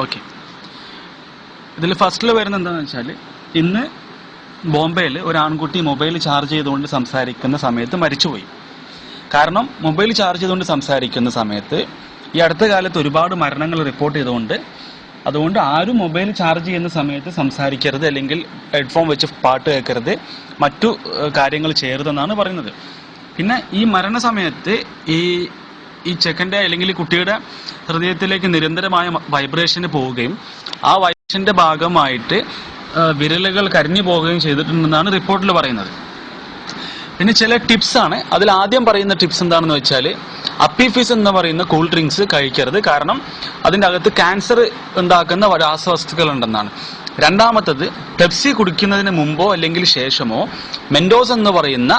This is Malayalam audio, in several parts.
ഓക്കെ, ഇതിൽ ഫസ്റ്റിൽ വരുന്നത് എന്താണെന്ന് വെച്ചാൽ, ഇന്ന് ബോംബെയിൽ ഒരു ആൺകുട്ടി മൊബൈൽ ചാർജ് ചെയ്തുകൊണ്ട് സംസാരിക്കുന്ന സമയത്ത് മരിച്ചുപോയി. കാരണം മൊബൈൽ ചാർജ് ചെയ്തുകൊണ്ട് സംസാരിക്കുന്ന സമയത്ത് ഈ അടുത്ത കാലത്ത് ഒരുപാട് മരണങ്ങൾ റിപ്പോർട്ട് ചെയ്തുകൊണ്ട്, അതുകൊണ്ട് ആരും മൊബൈൽ ചാർജ് ചെയ്യുന്ന സമയത്ത് സംസാരിക്കരുത്, അല്ലെങ്കിൽ ഹെഡ്ഫോൺ വെച്ച് പാട്ട് കേൾക്കരുത്, മറ്റു കാര്യങ്ങൾ ചെയ്യരുതെന്നാണ് പറയുന്നത്. പിന്നെ ഈ മരണസമയത്ത് ഈ ചെക്കൻ്റെ അല്ലെങ്കിൽ കുട്ടിയുടെ ഹൃദയത്തിലേക്ക് നിരന്തരമായ വൈബ്രേഷന് പോവുകയും ആ വൈബ്രേഷന്റെ ഭാഗമായിട്ട് വിരലുകൾ കരിഞ്ഞു പോവുകയും ചെയ്തിട്ടുണ്ടെന്നാണ് റിപ്പോർട്ടിൽ പറയുന്നത്. പിന്നെ ചില ടിപ്സ് ആണ്. അതിൽ ആദ്യം പറയുന്ന ടിപ്സ് എന്താണെന്ന് വെച്ചാൽ, അപ്പിഫിസ് എന്ന് പറയുന്ന കൂൾ ഡ്രിങ്ക്സ് കഴിക്കരുത്. കാരണം അതിൻ്റെ അകത്ത് ക്യാൻസർ ഉണ്ടാക്കുന്ന രാസവസ്തുക്കൾ ഉണ്ടെന്നാണ്. രണ്ടാമത്തത്, പെപ്സി കുടിക്കുന്നതിന് മുമ്പോ അല്ലെങ്കിൽ ശേഷമോ മെൻഡോസ് എന്ന് പറയുന്ന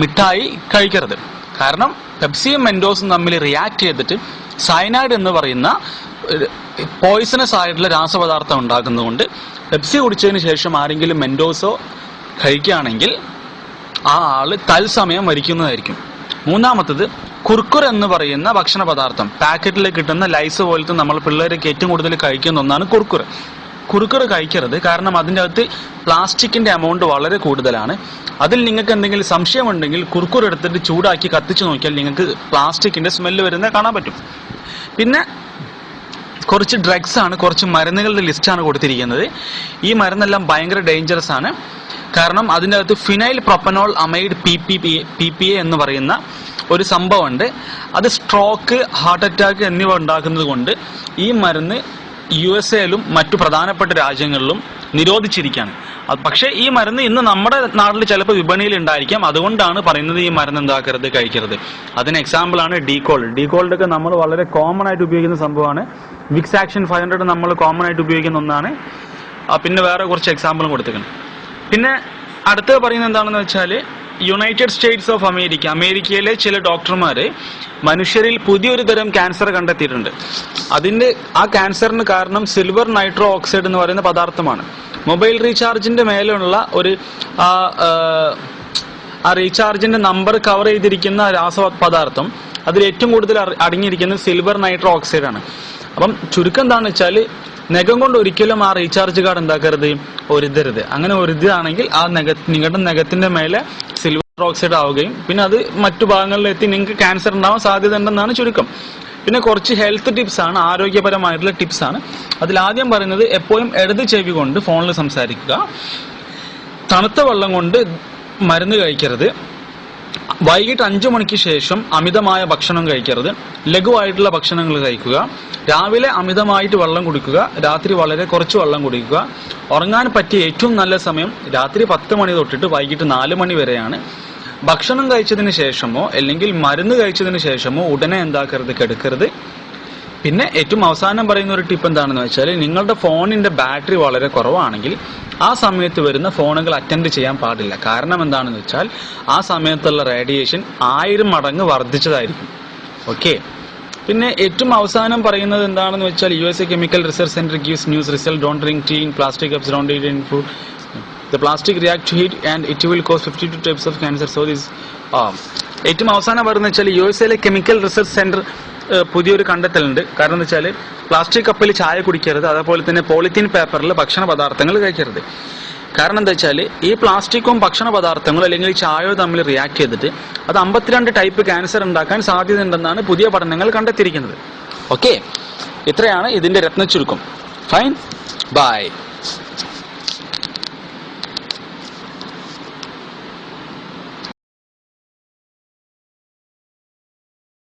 മിഠായി കഴിക്കരുത്. കാരണം പെപ്സിയും മെൻഡോസും തമ്മിൽ റിയാക്ട് ചെയ്തിട്ട് സയനൈഡ് എന്ന് പറയുന്ന പോയിസണസ് ആയിട്ടുള്ള രാസപദാർത്ഥം ഉണ്ടാക്കുന്നതുകൊണ്ട് പെപ്സി കുടിച്ചതിന് ശേഷം ആരെങ്കിലും മെൻഡോസോ കഴിക്കുകയാണെങ്കിൽ ആ ആള് തത്സമയം മരിക്കുന്നതായിരിക്കും. മൂന്നാമത്തത്, കുർക്കുർ എന്ന് പറയുന്ന ഭക്ഷണ പദാർത്ഥം, പാക്കറ്റിൽ കിട്ടുന്ന ലൈസ് പോലത്തെ നമ്മൾ പിള്ളേരൊക്കെ ഏറ്റവും കൂടുതൽ കഴിക്കുന്ന ഒന്നാണ് കുർക്കുർ. കുറുക്കുർ കഴിക്കരുത്. കാരണം അതിൻ്റെ അകത്ത് പ്ലാസ്റ്റിക്കിന്റെ എമൗണ്ട് വളരെ കൂടുതലാണ്. അതിൽ നിങ്ങൾക്ക് എന്തെങ്കിലും സംശയമുണ്ടെങ്കിൽ കുർക്കുർ എടുത്തിട്ട് ചൂടാക്കി കത്തിച്ചു നോക്കിയാൽ നിങ്ങൾക്ക് പ്ലാസ്റ്റിക്കിന്റെ സ്മെല്ല് വരുന്നത് കാണാൻ പറ്റും. പിന്നെ കുറച്ച് ഡ്രഗ്സ് ആണ്, കുറച്ച് മരുന്നുകളുടെ ലിസ്റ്റാണ് കൊടുത്തിരിക്കുന്നത്. ഈ മരുന്നെല്ലാം ഭയങ്കര ഡേഞ്ചറസ് ആണ്. കാരണം അതിൻ്റെ അകത്ത് ഫിനൈൽ പ്രൊപ്പനോൾ അമൈഡ് PPA എന്ന് പറയുന്ന ഒരു സംഭവമുണ്ട്. അത് സ്ട്രോക്ക്, ഹാർട്ട് അറ്റാക്ക് എന്നിവ ഉണ്ടാക്കുന്നത് കൊണ്ട് ഈ മരുന്ന് USA-ലും മറ്റു പ്രധാനപ്പെട്ട രാജ്യങ്ങളിലും നിരോധിച്ചിരിക്കുകയാണ്. പക്ഷേ ഈ മരുന്ന് ഇന്ന് നമ്മുടെ നാട്ടിൽ ചിലപ്പോൾ വിപണിയിൽ ഉണ്ടായിരിക്കാം. അതുകൊണ്ടാണ് പറയുന്നത് ഈ മരുന്ന് എന്താക്കരുത്, കഴിക്കരുത്. അതിന് എക്സാമ്പിളാണ് ഡീകോൾഡ്. ഡീകോൾഡൊക്കെ നമ്മൾ വളരെ കോമൺ ആയിട്ട് ഉപയോഗിക്കുന്ന സംഭവമാണ്. വിക്സ് ആക്ഷൻ 500 നമ്മൾ കോമൺ ആയിട്ട് ഉപയോഗിക്കുന്ന ഒന്നാണ്. പിന്നെ വേറെ കുറച്ച് എക്സാമ്പിളും കൊടുത്തിട്ടുണ്ട്. പിന്നെ അടുത്ത് പറയുന്നത് എന്താണെന്ന് വെച്ചാൽ, യുണൈറ്റഡ് സ്റ്റേറ്റ്സ് ഓഫ് അമേരിക്ക, അമേരിക്കയിലെ ചില ഡോക്ടർമാര് മനുഷ്യരിൽ പുതിയൊരു തരം ക്യാൻസർ കണ്ടെത്തിയിട്ടുണ്ട്. ആ ക്യാൻസറിന് കാരണം സിൽവർ നൈട്രോ ഓക്സൈഡ് എന്ന് പറയുന്ന പദാർത്ഥമാണ്. മൊബൈൽ റീചാർജിന്റെ മേലുള്ള ആ റീചാർജിന്റെ നമ്പർ കവർ ചെയ്തിരിക്കുന്ന രാസപദാർത്ഥം, അതിൽ ഏറ്റവും കൂടുതൽ അടങ്ങിയിരിക്കുന്നത് സിൽവർ നൈട്രോ ഓക്സൈഡ് ആണ്. അപ്പം ചുരുക്കം എന്താണെന്ന് വെച്ചാൽ, നഖം കൊണ്ട് ഒരിക്കലും ആ റീചാർജ് കാർഡ് എന്താക്കരുത്, ഒരുതരുത്. അങ്ങനെ ഒരുതാണെങ്കിൽ ആ നിങ്ങളുടെ നഖത്തിന്റെ മേലെ സിൽവർ ഓക്സൈഡ് ആവുകയും പിന്നെ അത് മറ്റു ഭാഗങ്ങളിലെത്തി നിങ്ങൾക്ക് ക്യാൻസർ ഉണ്ടാവാൻ സാധ്യത ഉണ്ടെന്നാണ് ചുരുക്കം. പിന്നെ കുറച്ച് ഹെൽത്ത് ടിപ്സ് ആണ്, ആരോഗ്യപരമായിട്ടുള്ള ടിപ്സ് ആണ്. അതിൽ ആദ്യം പറയുന്നത്, എപ്പോഴും ഇടത് ചെവി കൊണ്ട് ഫോണിൽ സംസാരിക്കുക, തണുത്ത വെള്ളം കൊണ്ട് മരുന്ന് കഴിക്കരുത്, വൈകിട്ട് 5 മണിക്ക് ശേഷം അമിതമായ ഭക്ഷണം കഴിക്കരുത്, ലഘുവായിട്ടുള്ള ഭക്ഷണങ്ങൾ കഴിക്കുക, രാവിലെ അമിതമായിട്ട് വെള്ളം കുടിക്കുക, രാത്രി വളരെ കുറച്ച് വെള്ളം കുടിക്കുക. ഉറങ്ങാൻ പറ്റിയ ഏറ്റവും നല്ല സമയം രാത്രി 10 മണി തൊട്ടിട്ട് വൈകിട്ട് 4 മണി വരെയാണ്. ഭക്ഷണം കഴിച്ചതിന് ശേഷമോ അല്ലെങ്കിൽ മരുന്ന് കഴിച്ചതിന് ശേഷമോ ഉടനെ എന്താക്കരുത്, കിടക്കരുത്. പിന്നെ ഏറ്റവും അവസാനം പറയുന്ന ഒരു ടിപ്പ് എന്താണെന്ന് വെച്ചാൽ, നിങ്ങളുടെ ഫോണിന്റെ ബാറ്ററി വളരെ കുറവാണെങ്കിൽ ആ സമയത്ത് വരുന്ന ഫോണുകൾ അറ്റൻഡ് ചെയ്യാൻ പാടില്ല. കാരണം എന്താണെന്ന് വെച്ചാൽ, ആ സമയത്തുള്ള റേഡിയേഷൻ 1000 മടങ്ങ് വർദ്ധിച്ചതായിരിക്കും. ഓക്കെ. പിന്നെ ഏറ്റവും അവസാനം പറയുന്നത് എന്താണെന്ന് വെച്ചാൽ, USA Chemical Research Center gives news result, don't drink tea in plastic cups, don't eat in food. The plastic react to heat and it will cause 52 types of cancer. So this ഏറ്റവും അവസാനം പറയുന്നത് വെച്ചാൽ, USA കെമിക്കൽ റിസർച്ച് സെന്റർ പുതിയൊരു കണ്ടെത്തലുണ്ട്. കാരണം എന്താ വെച്ചാൽ, പ്ലാസ്റ്റിക് കപ്പിൽ ചായ കുടിക്കരുത്, അതേപോലെ തന്നെ പോളിത്തീൻ പേപ്പറിൽ ഭക്ഷണ പദാർത്ഥങ്ങൾ കഴിക്കരുത്. കാരണം എന്താ വെച്ചാൽ, ഈ പ്ലാസ്റ്റിക്കും ഭക്ഷണ പദാർത്ഥങ്ങളും അല്ലെങ്കിൽ ചായയോ തമ്മിൽ റിയാക്ട് ചെയ്തിട്ട് അത് 52 ടൈപ്പ് ക്യാൻസർ ഉണ്ടാക്കാൻ സാധ്യതയുണ്ടെന്നാണ് പുതിയ പഠനങ്ങൾ കണ്ടെത്തിയിരിക്കുന്നത്. ഓക്കെ, ഇത്രയാണ് ഇതിന്റെ രത്നച്ചുരുക്കം. Fine, by.